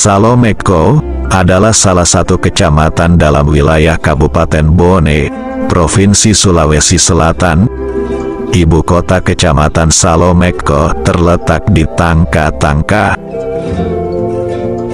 Salomeko adalah salah satu kecamatan dalam wilayah Kabupaten Bone, Provinsi Sulawesi Selatan. Ibu kota kecamatan Salomeko terletak di Tangka-Tangka.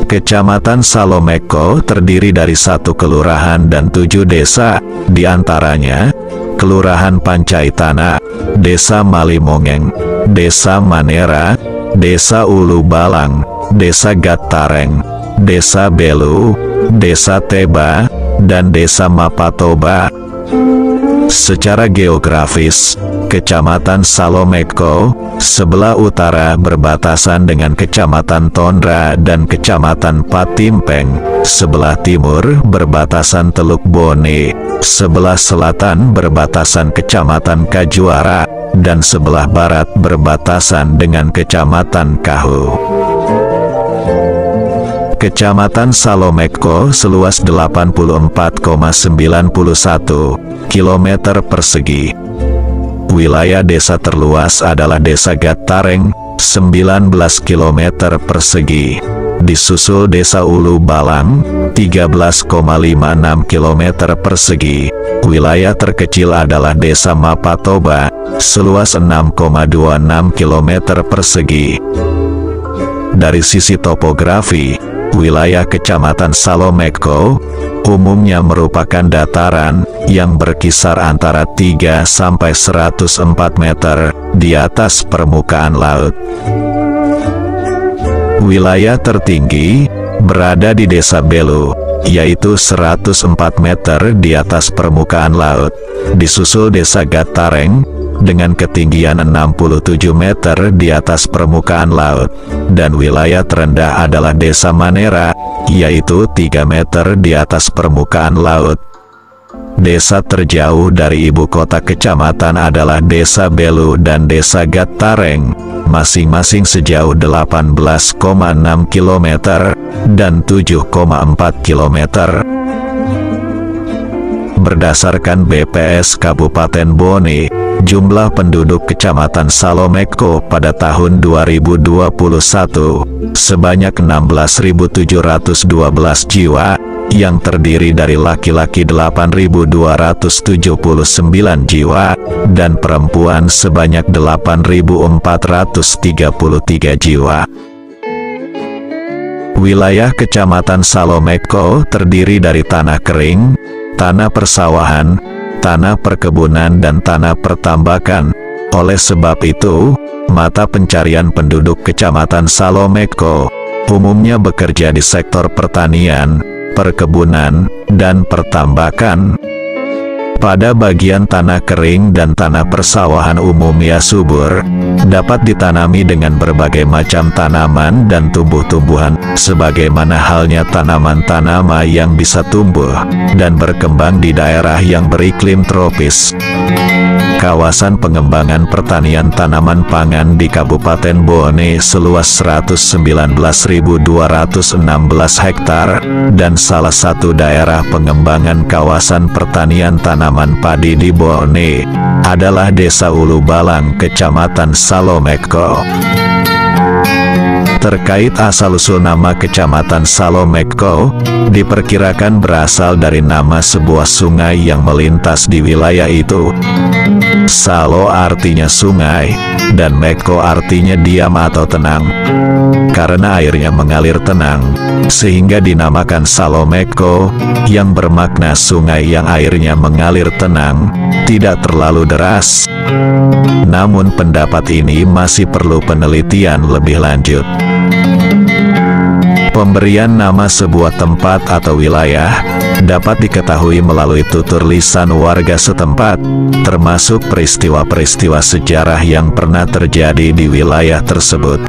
Kecamatan Salomeko terdiri dari 1 kelurahan dan 7 desa, di antaranya Kelurahan Pancaitana, Desa Malimongeng, Desa Manera, Desa Ulu Balang, Desa Gattareng, Desa Belu, Desa Teba, dan Desa Mapatoba. Secara geografis, Kecamatan Salomeko sebelah utara berbatasan dengan Kecamatan Tondra dan Kecamatan Patimpeng, sebelah timur berbatasan Teluk Bone, sebelah selatan berbatasan Kecamatan Kajuara, dan sebelah barat berbatasan dengan Kecamatan Kahu. Kecamatan Salomeko seluas 84,91 km persegi. Wilayah desa terluas adalah Desa Gattareng, 19 km persegi. Disusul Desa Ulu Balang, 13,56 km persegi. Wilayah terkecil adalah Desa Mapatoba, seluas 6,26 km persegi. Dari sisi topografi, wilayah Kecamatan Salomeko umumnya merupakan dataran yang berkisar antara 3 sampai 104 meter di atas permukaan laut. Wilayah tertinggi berada di Desa Belu, yaitu 104 meter di atas permukaan laut. Disusul Desa Gattareng dengan ketinggian 67 meter di atas permukaan laut, dan wilayah terendah adalah Desa Manera, yaitu 3 meter di atas permukaan laut. Desa terjauh dari ibu kota kecamatan adalah Desa Belu dan Desa Gattareng, masing-masing sejauh 18,6 km dan 7,4 km. Berdasarkan BPS Kabupaten Bone, jumlah penduduk Kecamatan Salomeko pada tahun 2021 sebanyak 16.712 jiwa, yang terdiri dari laki-laki 8.279 jiwa, dan perempuan sebanyak 8.433 jiwa. Wilayah Kecamatan Salomeko terdiri dari tanah kering, tanah persawahan, tanah perkebunan, dan tanah pertambakan. Oleh sebab itu, mata pencarian penduduk Kecamatan Salomeko umumnya bekerja di sektor pertanian, perkebunan, dan pertambakan. Pada bagian tanah kering dan tanah persawahan umumnya subur, dapat ditanami dengan berbagai macam tanaman dan tumbuh-tumbuhan, sebagaimana halnya tanaman-tanaman yang bisa tumbuh dan berkembang di daerah yang beriklim tropis. Kawasan pengembangan pertanian tanaman pangan di Kabupaten Bone seluas 119.216 hektar, dan salah satu daerah pengembangan kawasan pertanian tanaman padi di Bone adalah Desa Ulu Balang, Kecamatan Salomeko. Terkait asal-usul nama Kecamatan Salomeko, diperkirakan berasal dari nama sebuah sungai yang melintas di wilayah itu. Salo artinya sungai, dan Meko artinya diam atau tenang. Karena airnya mengalir tenang, sehingga dinamakan Salomeko, yang bermakna sungai yang airnya mengalir tenang, tidak terlalu deras. Namun pendapat ini masih perlu penelitian lebih lanjut. Pemberian nama sebuah tempat atau wilayah dapat diketahui melalui tutur lisan warga setempat, termasuk peristiwa-peristiwa sejarah yang pernah terjadi di wilayah tersebut.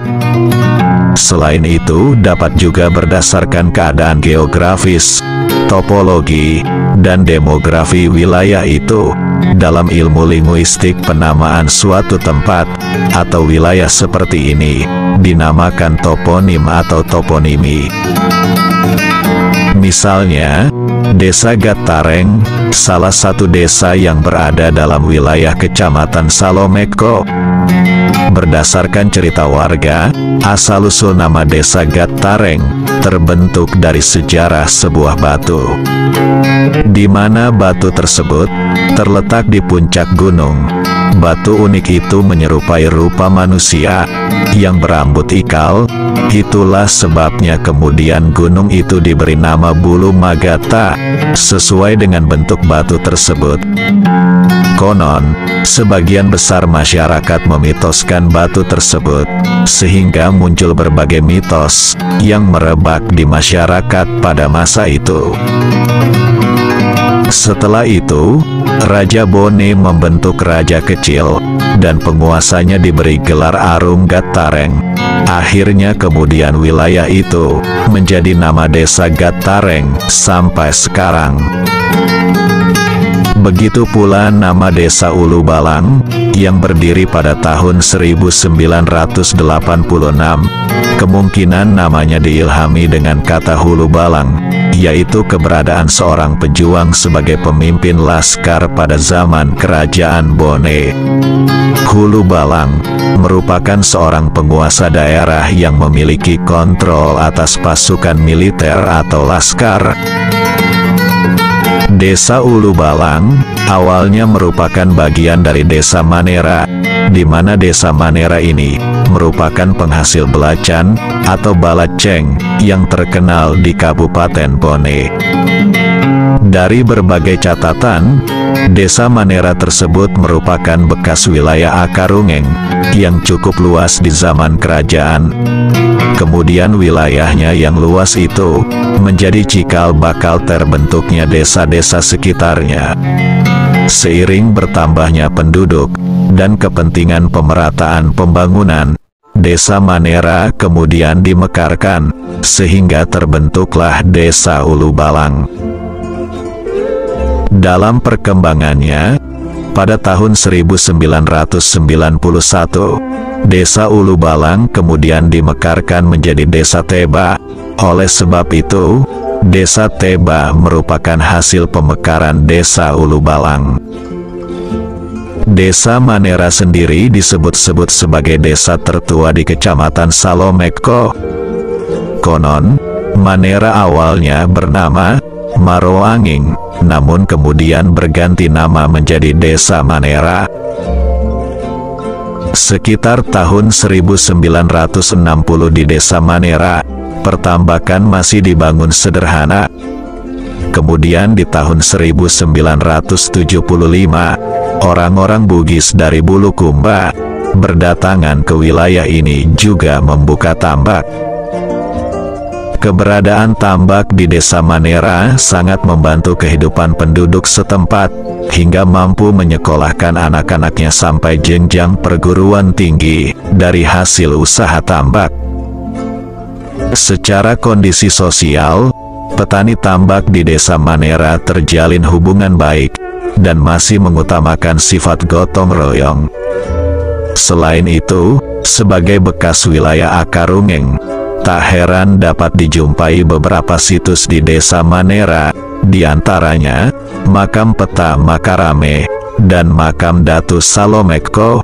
Selain itu, dapat juga berdasarkan keadaan geografis, topologi, dan demografi wilayah itu. Dalam ilmu linguistik, penamaan suatu tempat atau wilayah seperti ini dinamakan toponim atau toponimi. Misalnya, Desa Gattareng, salah satu desa yang berada dalam wilayah Kecamatan Salomeko. Berdasarkan cerita warga, asal-usul nama desa Gattareng terbentuk dari sejarah sebuah batu, di mana batu tersebut terletak di puncak gunung. Batu unik itu menyerupai rupa manusia yang berambut ikal. Itulah sebabnya kemudian gunung itu diberi nama Bulu Magata, sesuai dengan bentuk batu tersebut. Konon, sebagian besar masyarakat memitoskan batu tersebut, sehingga muncul berbagai mitos yang merebak di masyarakat pada masa itu. Setelah itu, Raja Bone membentuk raja kecil, dan penguasanya diberi gelar Arum Gattareng. Akhirnya kemudian wilayah itu menjadi nama desa Gattareng sampai sekarang. Begitu pula nama desa Ulu Balang, yang berdiri pada tahun 1986. Kemungkinan namanya diilhami dengan kata Hulu Balang, yaitu keberadaan seorang pejuang sebagai pemimpin laskar pada zaman Kerajaan Bone. Hulu Balang merupakan seorang penguasa daerah yang memiliki kontrol atas pasukan militer atau laskar. Desa Ulu Balang awalnya merupakan bagian dari Desa Manera, di mana Desa Manera ini merupakan penghasil belacan atau balaceng yang terkenal di Kabupaten Bone. Dari berbagai catatan, Desa Manera tersebut merupakan bekas wilayah Akarungeng yang cukup luas di zaman kerajaan. Kemudian wilayahnya yang luas itu menjadi cikal bakal terbentuknya desa-desa sekitarnya. Seiring bertambahnya penduduk dan kepentingan pemerataan pembangunan, Desa Manera kemudian dimekarkan, sehingga terbentuklah Desa Ulu Balang. Dalam perkembangannya, pada tahun 1991, Desa Ulu Balang kemudian dimekarkan menjadi Desa Teba. Oleh sebab itu, Desa Teba merupakan hasil pemekaran Desa Ulu Balang. Desa Manera sendiri disebut-sebut sebagai desa tertua di Kecamatan Salomeko. Konon, Manera awalnya bernama Maroanging, namun kemudian berganti nama menjadi Desa Manera. Sekitar tahun 1960 di Desa Manera, pertambakan masih dibangun sederhana. Kemudian di tahun 1975, orang-orang Bugis dari Bulukumba berdatangan ke wilayah ini juga membuka tambak. Keberadaan tambak di Desa Manera sangat membantu kehidupan penduduk setempat, hingga mampu menyekolahkan anak-anaknya sampai jenjang perguruan tinggi dari hasil usaha tambak. Secara kondisi sosial, petani tambak di Desa Manera terjalin hubungan baik, dan masih mengutamakan sifat gotong royong. Selain itu, sebagai bekas wilayah Akarungeng, tak heran dapat dijumpai beberapa situs di Desa Manera, di antaranya Makam Peta Makarame dan Makam Datu Salomeko.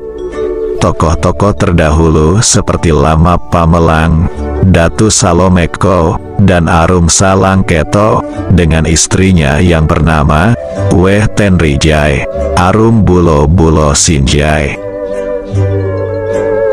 Tokoh-tokoh terdahulu seperti Lama Pamelang, Datu Salomeko, dan Arum Salangketo dengan istrinya yang bernama Weh Tenrijai, Arum Bulo Bulo Sinjai.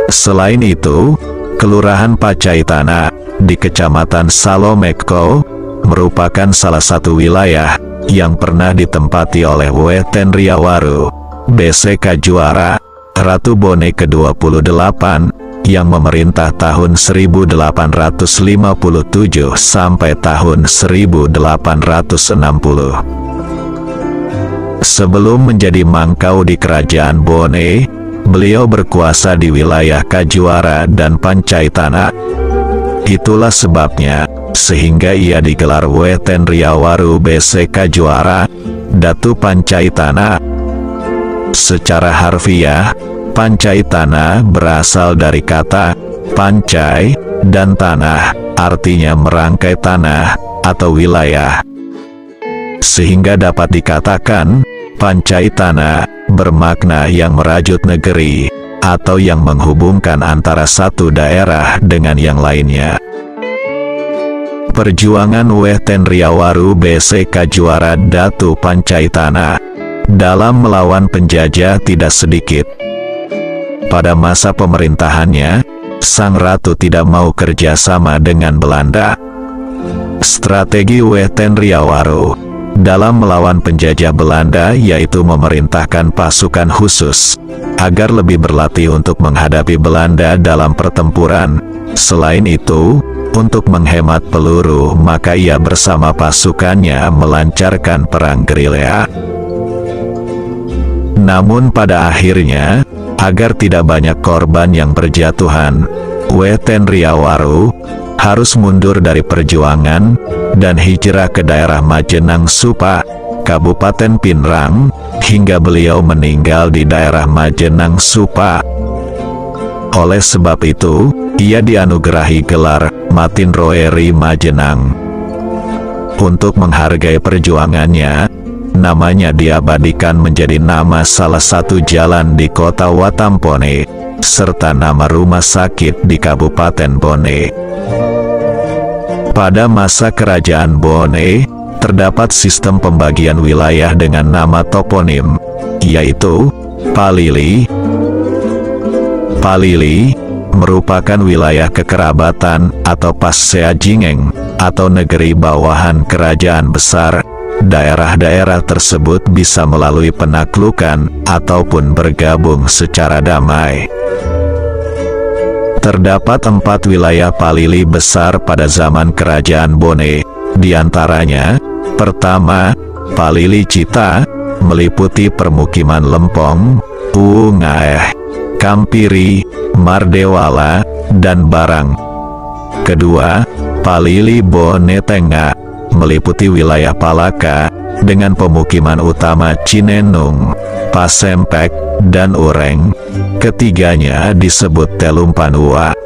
Selain itu, Kelurahan Pacaitana di Kecamatan Salomeko merupakan salah satu wilayah yang pernah ditempati oleh Weh Tenriawaru, BC Kajuara, Ratu Bone ke-28, yang memerintah tahun 1857 sampai tahun 1860. Sebelum menjadi mangkau di Kerajaan Bone, beliau berkuasa di wilayah Kajuara dan Pancaitana. Itulah sebabnya, sehingga ia digelar Weh Tenriawaru BC Kajuara, Datu Pancaitana. Secara harfiah, Pancaitana berasal dari kata pancai dan tanah, artinya merangkai tanah atau wilayah. sehingga dapat dikatakan, Pancaitana bermakna yang merajut negeri, atau yang menghubungkan antara satu daerah dengan yang lainnya. Perjuangan Wetan Riawaru BC Kajuara Datu Pancaitana dalam melawan penjajah tidak sedikit. Pada masa pemerintahannya, sang ratu tidak mau kerjasama dengan Belanda. Strategi Wetan Riawaru dalam melawan penjajah Belanda yaitu memerintahkan pasukan khusus agar lebih berlatih untuk menghadapi Belanda dalam pertempuran. Selain itu, untuk menghemat peluru, maka ia bersama pasukannya melancarkan perang gerilya. Namun pada akhirnya, agar tidak banyak korban yang berjatuhan, Wetan Riawaru harus mundur dari perjuangan dan hijrah ke daerah Majenang Supa, Kabupaten Pinrang, hingga beliau meninggal di daerah Majenang Supa. Oleh sebab itu, ia dianugerahi gelar Matinroeri Majenang. Untuk menghargai perjuangannya, namanya diabadikan menjadi nama salah satu jalan di kota Watampone, serta nama rumah sakit di Kabupaten Bone. Pada masa kerajaan Bone, terdapat sistem pembagian wilayah dengan nama toponim, yaitu Palili. Palili merupakan wilayah kekerabatan atau Passeajingeng, atau negeri bawahan kerajaan besar. Daerah-daerah tersebut bisa melalui penaklukan ataupun bergabung secara damai. Terdapat 4 wilayah Palili besar pada zaman kerajaan Bone, diantaranya, pertama, Palili Cita, meliputi permukiman Lempong, Uungaeh, Kampiri, Mardewala, dan Barang. Kedua, Palili Bone Tengah, meliputi wilayah Palaka, dengan pemukiman utama Cinenung, Pasempek, dan Ureng. Ketiganya disebut Telumpanua.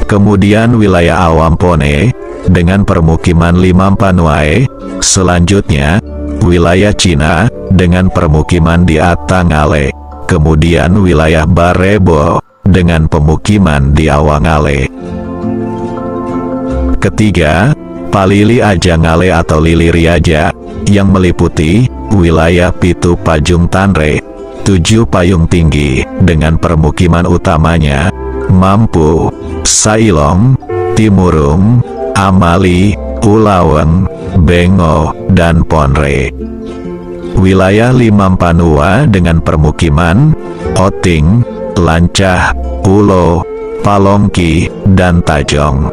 Kemudian wilayah Awampone, dengan permukiman Limampanwae. Selanjutnya, wilayah Cina, dengan permukiman di Atangale. Kemudian wilayah Barebo, dengan pemukiman di Awangale. Ketiga, Palili Ajangale atau Liliriaja, yang meliputi wilayah Pitu Pajung Tanre, 7 payung tinggi, dengan permukiman utamanya Mampu, Sailong, Timurung, Amali, Ulaweng, Bengo, dan Ponre. Wilayah Limampanua dengan permukiman Oting, Lancah, Ulo, Palongki, dan Tajong.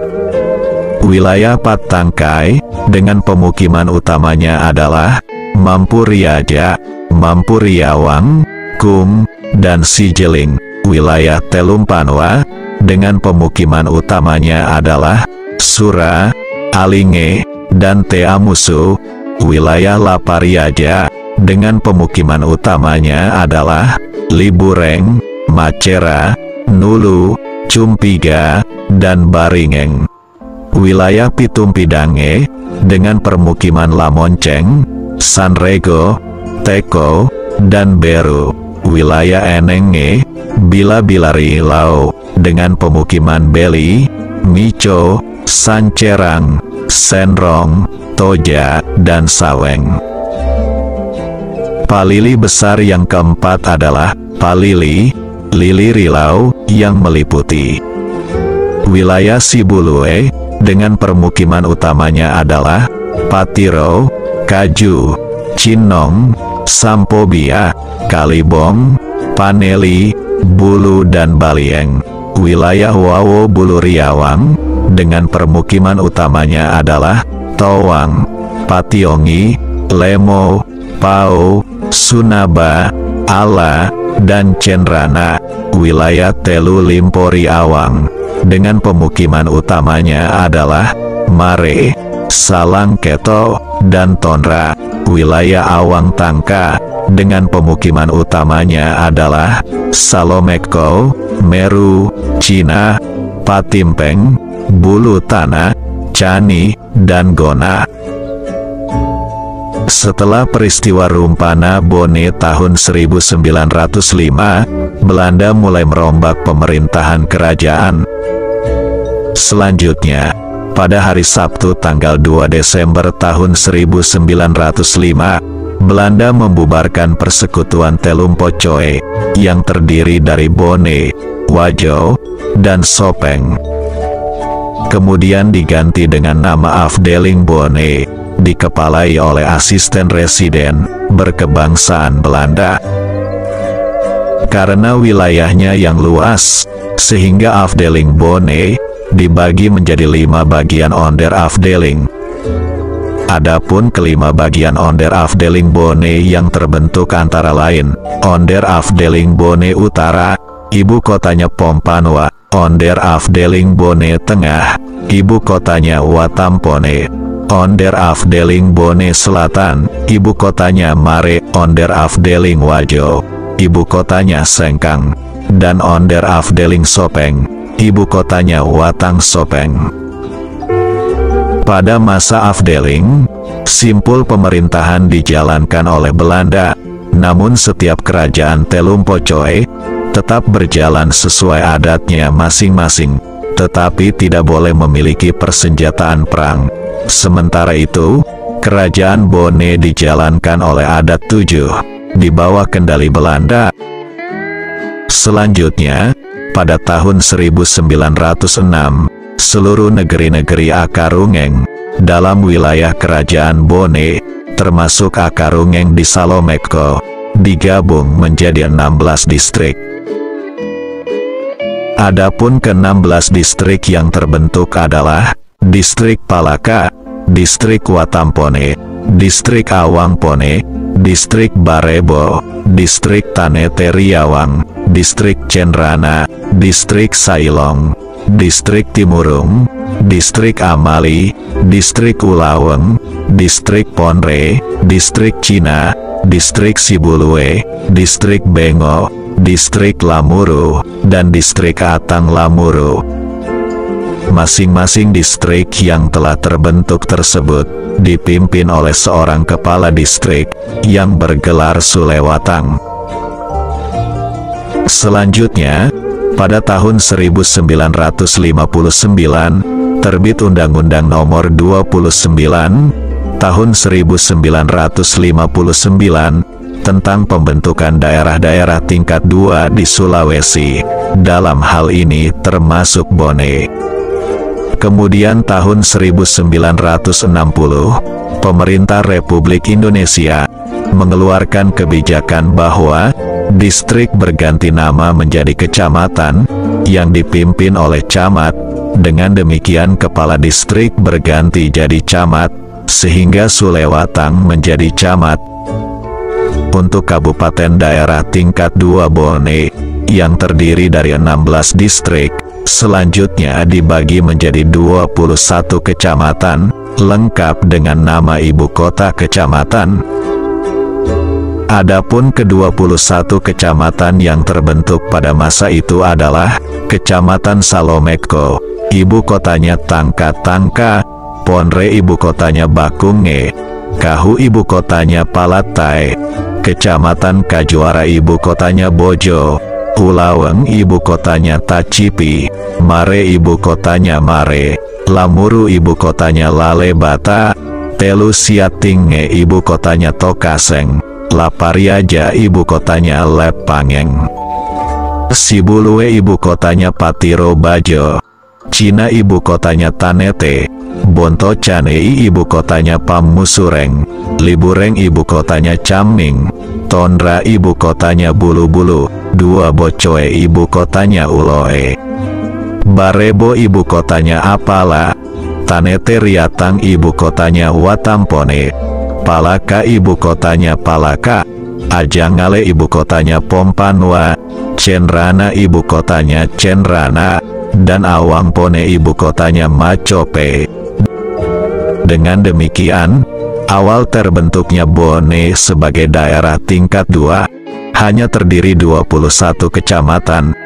Wilayah Patangkai dengan pemukiman utamanya adalah Mampu Riaja, Mampu Riawang, Kung, dan Sijeling. Wilayah Telumpanua dengan pemukiman utamanya adalah Sura, Alinge, dan Teamusu. Wilayah Lapariaja dengan pemukiman utamanya adalah Libureng, Macera, Nulu, Cumpiga, dan Baringeng. Wilayah Pitumpidange dengan permukiman Lamonceng, Sanrego, Teko, dan Beru. Wilayah Enenge, Bila-Bilari Lau, dengan pemukiman Beli, Mico, Sancerang, Senrong, Toja, dan Saweng. Palili besar yang keempat adalah Palili, Lilirilau, yang meliputi wilayah Sibulue, dengan permukiman utamanya adalah Patiro, Kaju, Cinong, Sampobia, Kalibong, Paneli, Bulu, dan Balieng. Wilayah Wawo Bulu Riawang, dengan permukiman utamanya adalah Towang, Pationgi, Lemo, Pau, Sunaba, Ala, dan Cenrana. Wilayah Telu Limpori Awang, dengan pemukiman utamanya adalah Mare, Salangketo, dan Tonra. Wilayah Awang Tangka, dengan pemukiman utamanya adalah Salomeko, Meru, Cina, Patimpeng, Bulu Tanah, Cani, dan Gona. Setelah peristiwa Rumpana Bone tahun 1905, Belanda mulai merombak pemerintahan kerajaan. Selanjutnya, pada hari Sabtu tanggal 2 Desember tahun 1905, Belanda membubarkan persekutuan Telumpocoe yang terdiri dari Bone, Wajo, dan Sopeng. Kemudian diganti dengan nama Afdeling Bone, dikepalai oleh asisten residen berkebangsaan Belanda. Karena wilayahnya yang luas, sehingga Afdeling Bone dibagi menjadi 5 bagian onder Afdeling. Adapun kelima bagian onder Afdeling Bone yang terbentuk antara lain, onder Afdeling Bone Utara, ibu kotanya Pompanua, onder Afdeling Bone Tengah, ibu kotanya Watampone, onder Afdeling Bone Selatan, ibu kotanya Mare, onder Afdeling Wajo, ibu kotanya Sengkang, dan onder Afdeling Sopeng, ibu kotanya Watang Sopeng. Pada masa Afdeling, simpul pemerintahan dijalankan oleh Belanda, namun setiap kerajaan Telumpocoe tetap berjalan sesuai adatnya masing-masing, tetapi tidak boleh memiliki persenjataan perang. Sementara itu, kerajaan Bone dijalankan oleh adat 7, di bawah kendali Belanda. Selanjutnya, pada tahun 1906, seluruh negeri-negeri Akarungeng dalam wilayah kerajaan Bone, termasuk Akarungeng di Salomeko, digabung menjadi 16 distrik. Adapun ke-16 distrik yang terbentuk adalah Distrik Palaka, Distrik Watampone, Distrik Awangpone, Distrik Barebo, Distrik Tanete Riawang, Distrik Cenrana, Distrik Sailong, Distrik Timurung, Distrik Amali, Distrik Ulaweng, Distrik Ponre, Distrik Cina, Distrik Sibulue, Distrik Bengo, Distrik Lamuru, dan Distrik Atang Lamuru. Masing-masing distrik yang telah terbentuk tersebut dipimpin oleh seorang kepala distrik yang bergelar Sulewatang. Selanjutnya, pada tahun 1959, terbit Undang-Undang Nomor 29, tahun 1959, tentang pembentukan daerah-daerah tingkat 2 di Sulawesi, dalam hal ini termasuk Bone. Kemudian tahun 1960, pemerintah Republik Indonesia mengeluarkan kebijakan bahwa distrik berganti nama menjadi kecamatan, yang dipimpin oleh camat. Dengan demikian kepala distrik berganti jadi camat, sehingga Sulewatang menjadi camat. Untuk kabupaten daerah tingkat 2 Bone, yang terdiri dari 16 distrik, selanjutnya dibagi menjadi 21 kecamatan, lengkap dengan nama ibu kota kecamatan. Adapun ke-21 kecamatan yang terbentuk pada masa itu adalah Kecamatan Salomeko, ibu kotanya Tangka-Tangka, Ponre ibu kotanya Bakunge, Kahu ibu kotanya Palatai, Kecamatan Kajuara ibu kotanya Bojo, Ulaweng ibu kotanya Tacipi, Mare ibu kotanya Mare, Lamuru ibu kotanya Lalebata, Telu Siatinge ibu kotanya Tokaseng, Lapariaja ibu kotanya Lepangeng, Sibulue ibu kotanya Patiro Bajo, Cina ibu kotanya Tanete, Bonto Canei ibu kotanya Pamusureng, Libureng ibu kotanya Caming, Tondra ibu kotanya Bulu-Bulu, Dua Bocoe ibu kotanya Uloe, Barebo ibu kotanya Apala, Tanete Riatang ibu kotanya Watampone, Palaka ibu kotanya Palaka, Ajangale ibu kotanya Pompanua, Cenrana ibu kotanya Cenrana, dan Awangpone ibu kotanya Macope. Dengan demikian, awal terbentuknya Bone sebagai daerah tingkat 2, hanya terdiri 21 kecamatan.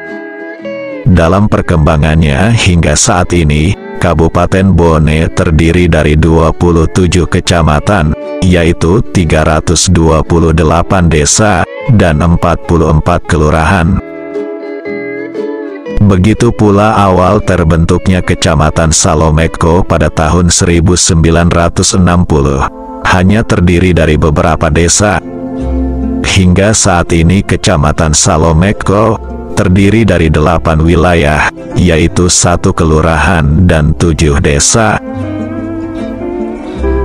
Dalam perkembangannya hingga saat ini, Kabupaten Bone terdiri dari 27 kecamatan, yaitu 328 desa dan 44 kelurahan. Begitu pula awal terbentuknya Kecamatan Salomeko pada tahun 1960, hanya terdiri dari beberapa desa. Hingga saat ini Kecamatan Salomeko terdiri dari 8 wilayah, yaitu 1 kelurahan dan 7 desa.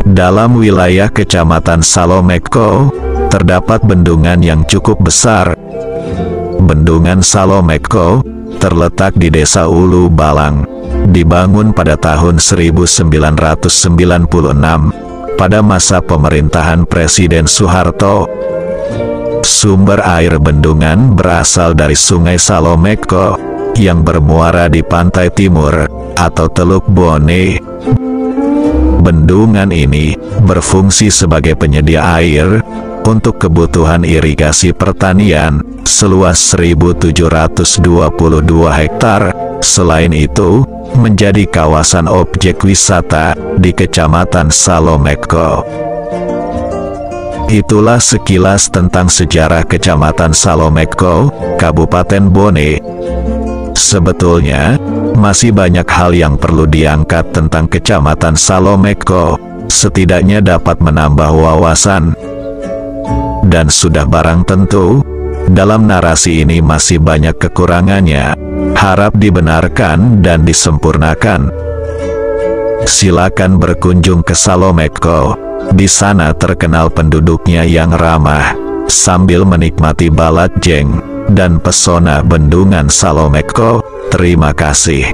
Dalam wilayah Kecamatan Salomeko, terdapat bendungan yang cukup besar. Bendungan Salomeko terletak di Desa Ulu Balang, dibangun pada tahun 1996, pada masa pemerintahan Presiden Soeharto. Sumber air bendungan berasal dari Sungai Salomeko, yang bermuara di pantai timur, atau Teluk Bone. Bendungan ini berfungsi sebagai penyedia air untuk kebutuhan irigasi pertanian seluas 1.722 hektar. Selain itu, menjadi kawasan objek wisata di Kecamatan Salomeko. Itulah sekilas tentang sejarah Kecamatan Salomeko, Kabupaten Bone. Sebetulnya, masih banyak hal yang perlu diangkat tentang Kecamatan Salomeko, setidaknya dapat menambah wawasan. Dan sudah barang tentu, dalam narasi ini masih banyak kekurangannya, harap dibenarkan dan disempurnakan. Silakan berkunjung ke Salomeko, di sana terkenal penduduknya yang ramah, sambil menikmati balad jeng dan pesona bendungan Salomeko. Terima kasih.